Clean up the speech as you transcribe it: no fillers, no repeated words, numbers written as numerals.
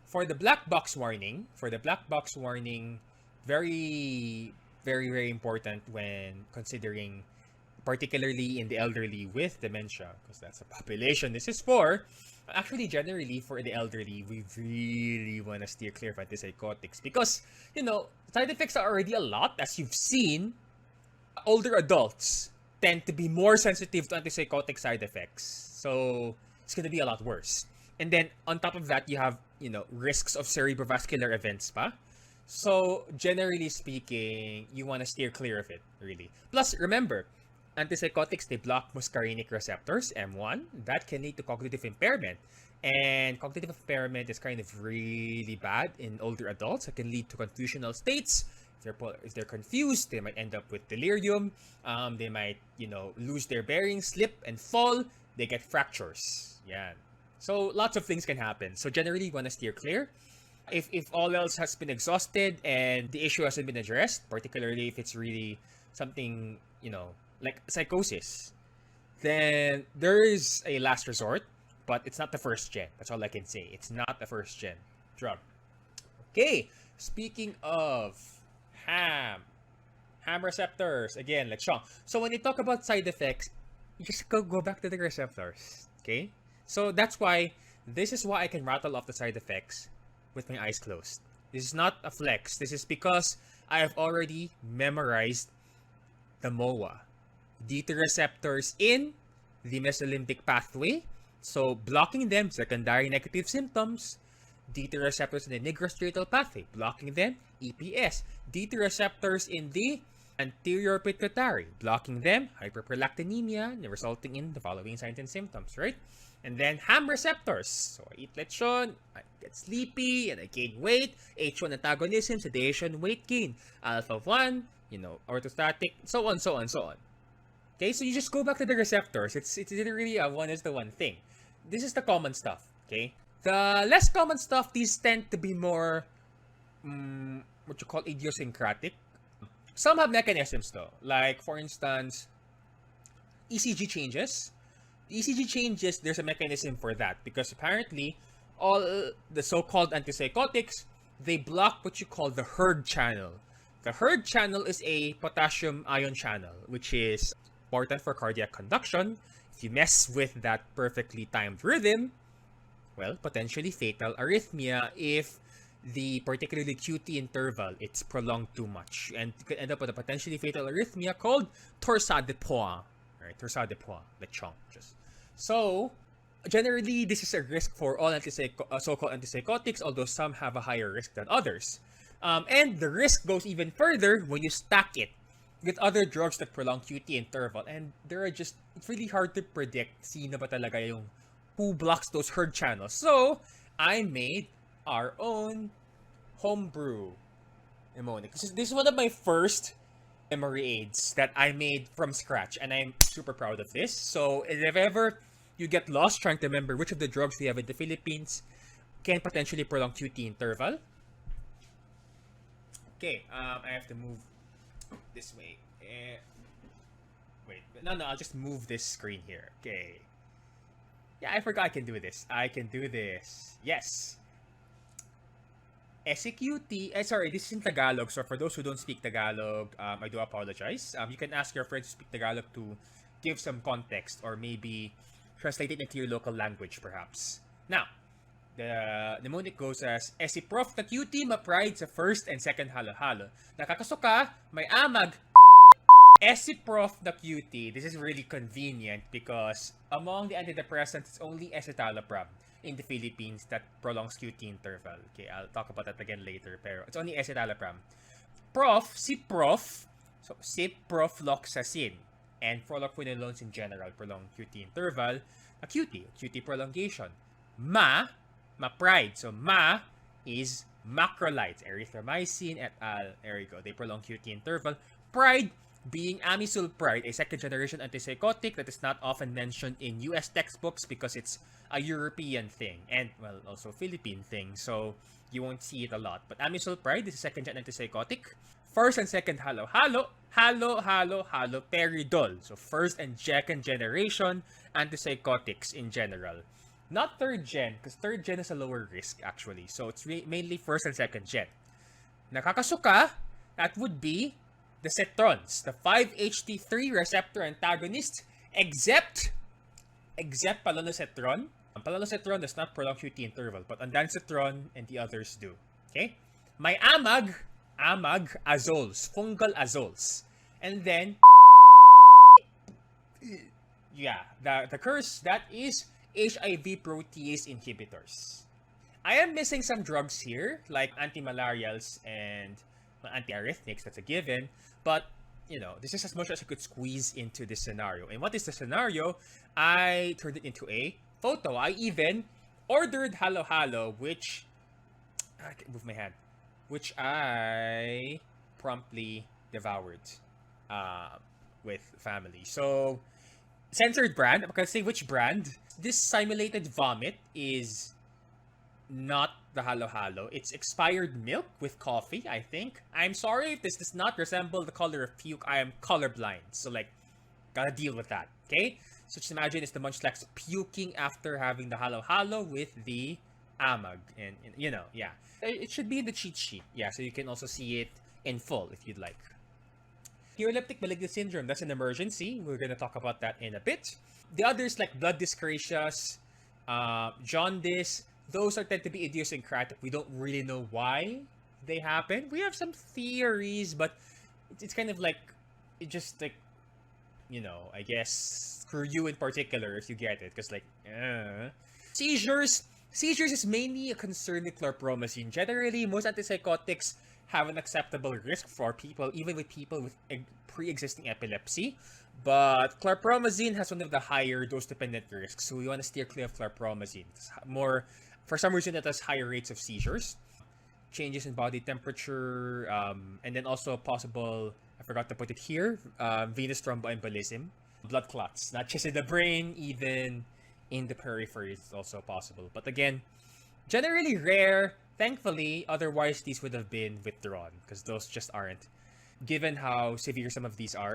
For the black box warning, very, very, very important when considering, particularly in the elderly with dementia, because that's the population this is for. Actually, generally, for the elderly, we really want to steer clear of antipsychotics because, side effects are already a lot, as you've seen. Older adults tend to be more sensitive to antipsychotic side effects. So it's going to be a lot worse. And then on top of that, you have, risks of cerebrovascular events pa. So generally speaking, you want to steer clear of it, really. Plus, remember, antipsychotics, they block muscarinic receptors, M1. That can lead to cognitive impairment. And cognitive impairment is kind of really bad in older adults. It can lead to confusional states. If they're confused, they might end up with delirium. They might, lose their bearings, slip and fall. They get fractures. Yeah. So lots of things can happen. So generally, you want to steer clear. If all else has been exhausted and the issue hasn't been addressed, particularly if it's really something, like psychosis, then there is a last resort, but it's not the first gen. That's all I can say. It's not the first gen drug. Okay, speaking of ham receptors, again, like Sean. So when you talk about side effects, you just go back to the receptors. Okay, so that's why this is why I can rattle off the side effects with my eyes closed. This is not a flex. This is because I have already memorized the MOA. D2 receptors in the mesolimbic pathway. So blocking them, secondary negative symptoms. D2 receptors in the nigrostriatal pathway, blocking them, EPS. D2 receptors in the anterior pituitary, blocking them, hyperprolactinemia, resulting in the following signs and symptoms, right? And then ham receptors. So I eat lechon, I get sleepy, and I gain weight. H1 antagonism, sedation, weight gain. Alpha-1, orthostatic, so on, so on, so on. Okay, so you just go back to the receptors. It's literally a one-is-to-one thing. This is the common stuff, okay? The less common stuff, these tend to be more, what you call idiosyncratic. Some have mechanisms though. Like, for instance, ECG changes. ECG changes, there's a mechanism for that. Because apparently, all the so-called antipsychotics, they block what you call the hERG channel. The hERG channel is a potassium ion channel, which is important for cardiac conduction. If you mess with that perfectly timed rhythm, well, potentially fatal arrhythmia if the particularly QT interval, it's prolonged too much. And you could end up with a potentially fatal arrhythmia called torsade de pointes. Right? Torsade de pointes, lechon. So, generally, this is a risk for all so-called antipsychotics, although some have a higher risk than others. And the risk goes even further when you stack it with other drugs that prolong QT interval. And it's really hard to predict sino ba talaga yung who blocks those hERG channels. So, I made our own homebrew mnemonic. This is one of my first memory aids that I made from scratch, and I'm super proud of this. So, if ever you get lost trying to remember which of the drugs we have in the Philippines can potentially prolong QT interval. Okay, I have to move this way. Wait, no, I'll just move this screen here. Okay. Yeah, I forgot I can do this. Yes. SEQT, sorry, this is in Tagalog. So for those who don't speak Tagalog, I do apologize. You can ask your friends to speak Tagalog to give some context or maybe translate it into your local language, perhaps. Now, the mnemonic goes as, Esiprof na QT ma-pride sa first and second halo-halo. Nakakasuka, may amag, Esiprof na QT. This is really convenient because among the antidepressants, it's only escitalopram in the Philippines that prolongs QT interval. Okay, I'll talk about that again later, pero it's only escitalopram. Ciprof, so ciprofloxacin, and fluoroquinolones in general prolong QT interval. QT prolongation. Ma-pride. So ma is macrolides, erythromycin et al. There you go. They prolong QT interval. Pride being amisulpride, a second-generation antipsychotic that is not often mentioned in US textbooks because it's a European thing and, well, also Philippine thing, so you won't see it a lot. But amisulpride is a second-gen antipsychotic. First and second halo-halo, peridol. So first and second generation antipsychotics in general. Not third gen, because third gen is a lower risk actually. So it's mainly first and second gen. Nakakasuka, that would be the cetrons, the 5-HT3 receptor antagonist, except palanositron. Palanositron does not prolong QT interval, but ondansetron and the others do. Okay? May amag azoles, fungal azoles. And then, yeah, the curse, that is HIV protease inhibitors. I am missing some drugs here, like antimalarials and antiarrhythmics, that's a given. But, this is as much as I could squeeze into this scenario. And what is the scenario? I turned it into a photo. I even ordered Halo Halo, which, I can't move my hand, which I promptly devoured with family. So, censored brand, I'm gonna say which brand. This simulated vomit is not the Halo Halo. It's expired milk with coffee, I think. I'm sorry if this does not resemble the color of puke. I am colorblind. So, gotta deal with that, okay? So, just imagine it's the Munchlax puking after having the Halo Halo with the amag. And, yeah. It should be in the cheat sheet. Yeah, so you can also see it in full if you'd like. Neuroleptic malignant syndrome, that's an emergency. We're gonna talk about that in a bit. The others, like blood dyscrasias, jaundice, those are tend to be idiosyncratic. We don't really know why they happen. We have some theories, but it's kind of like, it just like, I guess, screw you in particular if you get it. Because Seizures is mainly a concern with chlorpromazine. Generally, most antipsychotics have an acceptable risk for people, even with people with pre-existing epilepsy. But chlorpromazine has one of the higher dose-dependent risks, so we want to steer clear of chlorpromazine. It's for some reason, it has higher rates of seizures, changes in body temperature, and then also possible, I forgot to put it here, venous thromboembolism, blood clots, not just in the brain, even in the periphery is also possible. But again, generally rare. Thankfully, otherwise these would have been withdrawn because those just aren't, given how severe some of these are.